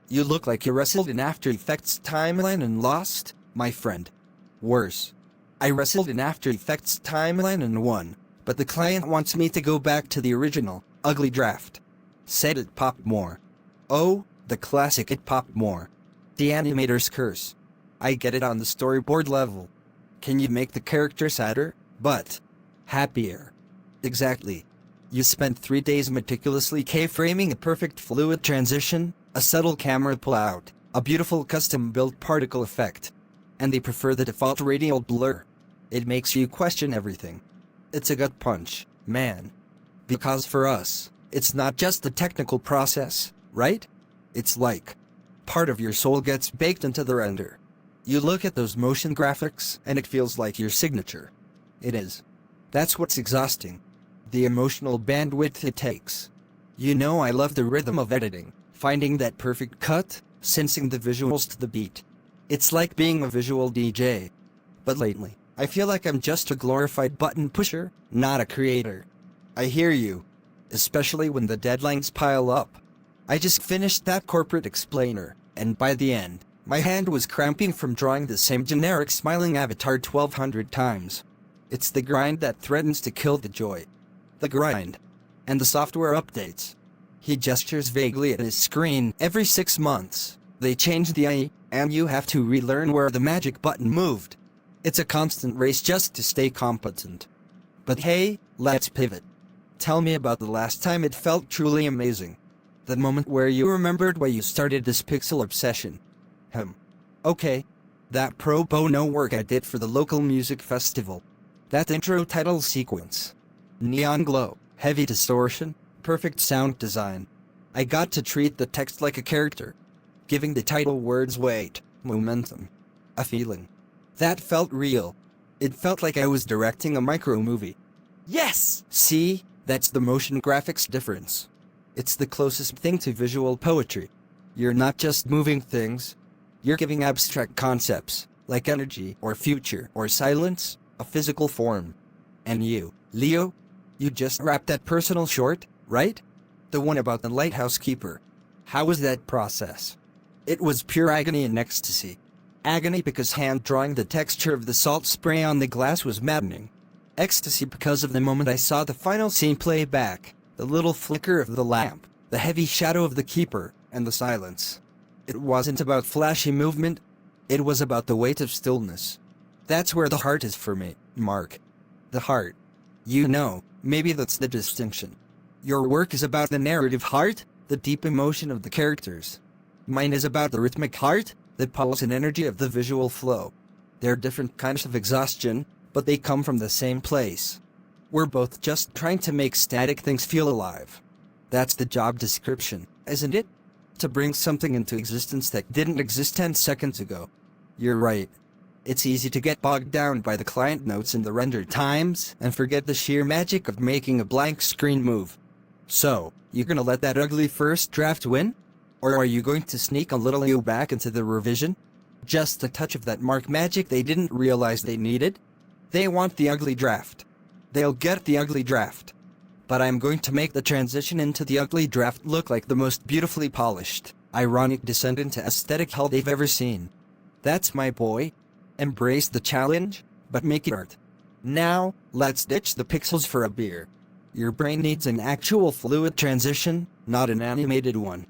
You look like you wrestled in After Effects timeline and lost, my friend. Worse. I wrestled in After Effects timeline and won, but the client wants me to go back to the original, ugly draft. Said it popped more. Oh, the classic it popped more. The animator's curse. I get it on the storyboard level. Can you make the character sadder, but happier? Exactly. You spent 3 days meticulously K-framing a perfect fluid transition, a subtle camera pull-out, a beautiful custom-built particle effect. And they prefer the default radial blur. It makes you question everything. It's a gut punch, man. Because for us, it's not just the technical process, right? It's like part of your soul gets baked into the render. You look at those motion graphics and it feels like your signature. It is. That's what's exhausting. The emotional bandwidth it takes. You know, I love the rhythm of editing, finding that perfect cut, sensing the visuals to the beat. It's like being a visual DJ. But lately, I feel like I'm just a glorified button pusher, not a creator. I hear you. Especially when the deadlines pile up. I just finished that corporate explainer, and by the end, my hand was cramping from drawing the same generic smiling avatar 1,200 times. It's the grind that threatens to kill the joy. The grind. And the software updates. He gestures vaguely at his screen. Every 6 months, they change the AI, and you have to relearn where the magic button moved. It's a constant race just to stay competent. But hey, let's pivot. Tell me about the last time it felt truly amazing. The moment where you remembered why you started this pixel obsession. Okay. That pro bono work I did for the local music festival. That intro title sequence. Neon glow, heavy distortion, perfect sound design. I got to treat the text like a character. Giving the title words weight, momentum, a feeling. That felt real. It felt like I was directing a micro-movie. Yes! See? That's the motion graphics difference. It's the closest thing to visual poetry. You're not just moving things. You're giving abstract concepts, like energy or future or silence, a physical form. And you, Leo? You just wrapped that personal short, right? The one about the lighthouse keeper. How was that process? It was pure agony and ecstasy. Agony because hand-drawing the texture of the salt spray on the glass was maddening. Ecstasy because of the moment I saw the final scene play back, the little flicker of the lamp, the heavy shadow of the keeper, and the silence. It wasn't about flashy movement. It was about the weight of stillness. That's where the heart is for me, Mark. The heart. You know, maybe that's the distinction. Your work is about the narrative heart, the deep emotion of the characters. Mine is about the rhythmic heart, the pulse and energy of the visual flow. They're different kinds of exhaustion, but they come from the same place. We're both just trying to make static things feel alive. That's the job description, isn't it? To bring something into existence that didn't exist 10 seconds ago. You're right. It's easy to get bogged down by the client notes and the render times and forget the sheer magic of making a blank screen move. So, you gonna let that ugly first draft win? Or are you going to sneak a little you back into the revision? Just a touch of that mark magic they didn't realize they needed? They want the ugly draft. They'll get the ugly draft. But I'm going to make the transition into the ugly draft look like the most beautifully polished, ironic descent into aesthetic hell they've ever seen. That's my boy. Embrace the challenge, but make it art. Now, let's ditch the pixels for a beer. Your brain needs an actual fluid transition, not an animated one.